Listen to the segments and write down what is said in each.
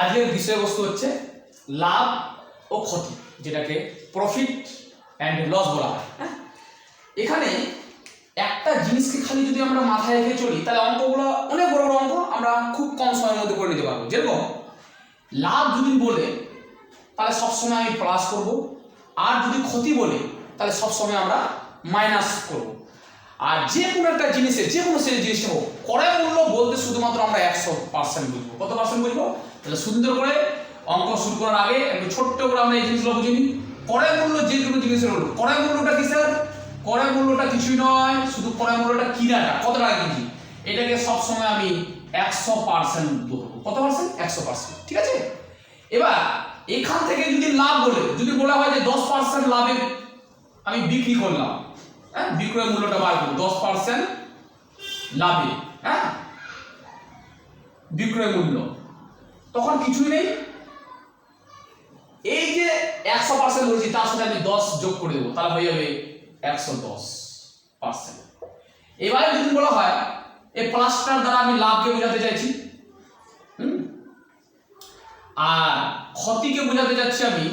আজকের বিষয়বস্তু হচ্ছে লাভ ও ক্ষতি, যেটাকে প্রফিট অ্যান্ড লস বলা হয়। হ্যাঁ, এখানে একটা জিনিসকে খালি যদি আমরা মাথায় রেখে চলি তাহলে অঙ্কগুলো অনেক বড় বড় অঙ্ক আমরা খুব কম সময়ের মধ্যে করে নিতে পারবো। যেরকম লাভ যদি বলে তাহলে সবসময় আমি প্লাস করব, আর যদি ক্ষতি বলে তাহলে সবসময় আমরা মাইনাস করব। আর যে কোনো একটা জিনিসের যে কোনো সেই জিনিসটা হোক, ক্রয় মূল্য বলতে শুধুমাত্র আমরা 100% বুঝবো। কত পার্সেন্ট বুঝবো? তাহলে সুন্দর করে অঙ্ক শুরু করার আগে একটু ছোট্ট করে আমরা এই জিনিসগুলো বুঝে নিই। ক্রয় মূল্য যে কোনো জিনিসের হলো, ক্রয় মূল্যটা কি স্যার? ক্রয় মূল্যটা কিছুই নয়, শুধু ক্রয় মূল্যটা কিনাটা কত টাকা কেজি, এটাকে সবসময় আমি 100% ধরবো। কত পার্সেন্ট? 100%। ঠিক আছে। এবার এখান থেকে যদি লাভ বলে, যদি বলা হয় যে 10% লাভে আমি বিক্রি করলাম, হ্যাঁ, বিক্রয় মূল্যটা বার করবো 10% লাভে, হ্যাঁ, বিক্রয় মূল্য, তখন কিছুই নেই, এই যে 100% বলছি তার সাথে আমি 10 যোগ করে দেবো, তাহলে হয়ে যাবে 110%। এবারে যদি বলা হয় এই প্লাসটার দ্বারা আমি লাভকে বোঝাতে চাইছি, আর ক্ষতিকে বোঝাতে চাচ্ছি আমি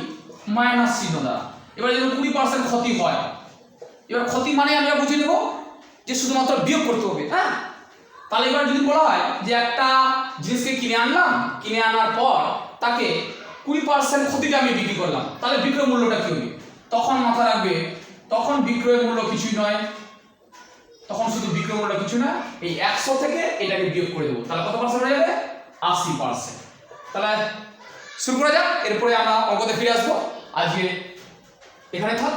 মাইনাস চিহ্ন দ্বারা। এবার যদি 20% ক্ষতি হয়, এবার ক্ষতি মানে আমরা বুঝে নেব যে শুধুমাত্র বিয়োগ করতে হবে। হ্যাঁ, তাহলে এবার যদি বলা হয় যে একটা জিনিসকে কিনে আনলাম, কিনে আনার পর তাকে 20% ক্ষতিটা আমি বিক্রি করলাম, তাহলে বিক্রয় মূল্যটা কি হবে? তখন মাথা রাখবে, তখন বিক্রয় মূল্য কিছুই নয়, তখন শুধু বিক্রয় মূল্য কিছু না, এই 100 থেকে এটাকে বিয়োগ করে দেবো, তাহলে কত পার্সেন্ট হয়ে যাবে? 80%। তাহলে শুরু করা যাক, এরপরে আমরা অঙ্কতে ফিরে আসবো। আজকে এখানে থাক।